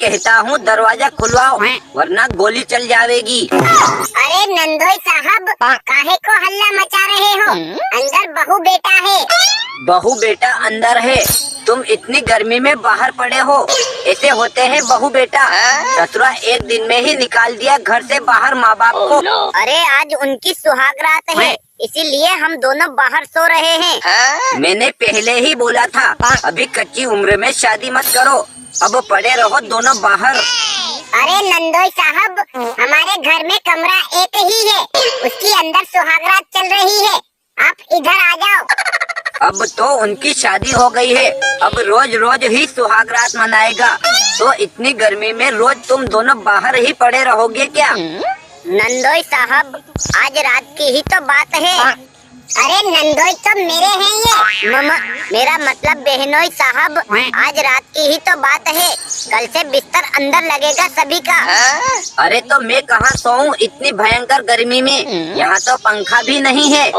कहता हूँ दरवाजा खुलवाओ वरना गोली चल जाएगी। अरे नंदोई साहब, काहे को हल्ला मचा रहे हो? अंदर बहू बेटा है। बहू बेटा अंदर है, तुम इतनी गर्मी में बाहर पड़े हो। ऐसे होते हैं बहू बेटा। ससुरा एक दिन में ही निकाल दिया घर से बाहर माँ बाप को। अरे आज उनकी सुहाग रात है, इसीलिए हम दोनों बाहर सो रहे हैं। मैंने पहले ही बोला था अभी कच्ची उम्र में शादी मत करो, अब पड़े रहो दोनों बाहर। अरे नंदोई साहब, हमारे घर में कमरा एक ही है, उसकी अंदर सुहाग रात चल रही है, आप इधर आ जाओ। अब तो उनकी शादी हो गई है, अब रोज रोज ही सुहाग रात मनाएगा, तो इतनी गर्मी में रोज तुम दोनों बाहर ही पड़े रहोगे क्या? नंदोई साहब, आज रात की ही तो बात है। अरे नंदोई तो मेरे हैं ये। मेरा मतलब बहनोई साहब, आज रात की ही तो बात है, कल से बिस्तर अंदर लगेगा सभी का। अरे तो मैं कहाँ सोऊं इतनी भयंकर गर्मी में, यहाँ तो पंखा भी नहीं है।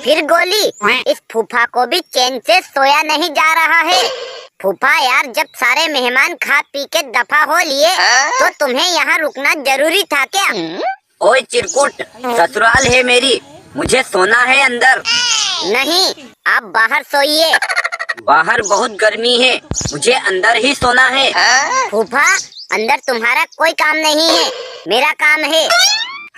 फिर गोली, इस फूफा को भी चैन से सोया नहीं जा रहा है। फूफा यार, जब सारे मेहमान खा पी के दफा हो लिए तो तुम्हें यहाँ रुकना जरूरी था क्या? ओए चिरकुट, ससुराल है मेरी, मुझे सोना है अंदर। नहीं, आप बाहर सोइए। बाहर बहुत गर्मी है, मुझे अंदर ही सोना है। फूफा, अंदर तुम्हारा कोई काम नहीं है, मेरा काम है।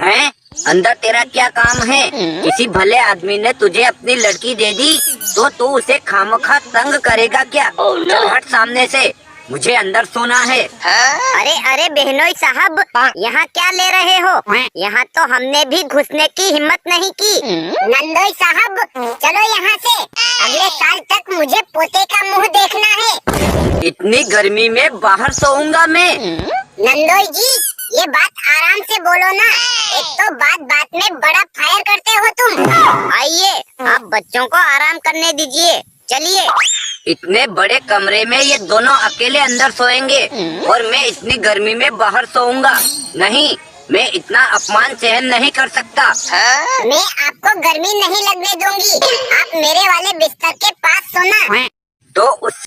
हैं? अंदर तेरा क्या काम है? किसी भले आदमी ने तुझे अपनी लड़की दे दी तो तू उसे खामखा तंग करेगा क्या? चल हट सामने से, मुझे अंदर सोना है। अरे अरे बहनोई साहब, यहाँ क्या ले रहे हो? यहाँ तो हमने भी घुसने की हिम्मत नहीं की। नंदोई साहब, चलो यहाँ से, अगले साल तक मुझे पोते का मुंह देखना है। इतनी गर्मी में बाहर सोऊंगा मैं? नंदोई जी, ये बात आराम से बोलो ना, एक तो बात बात में बड़ा फायर करते हो तुम। आइए, आप बच्चों को आराम करने दीजिए, चलिए। इतने बड़े कमरे में ये दोनों अकेले अंदर सोएंगे और मैं इतनी गर्मी में बाहर सोऊंगा? नहीं, मैं इतना अपमान सहन नहीं कर सकता। मैं आपको गर्मी नहीं लगने दूंगी, आप मेरे वाले बिस्तर के पास सोना। तो उस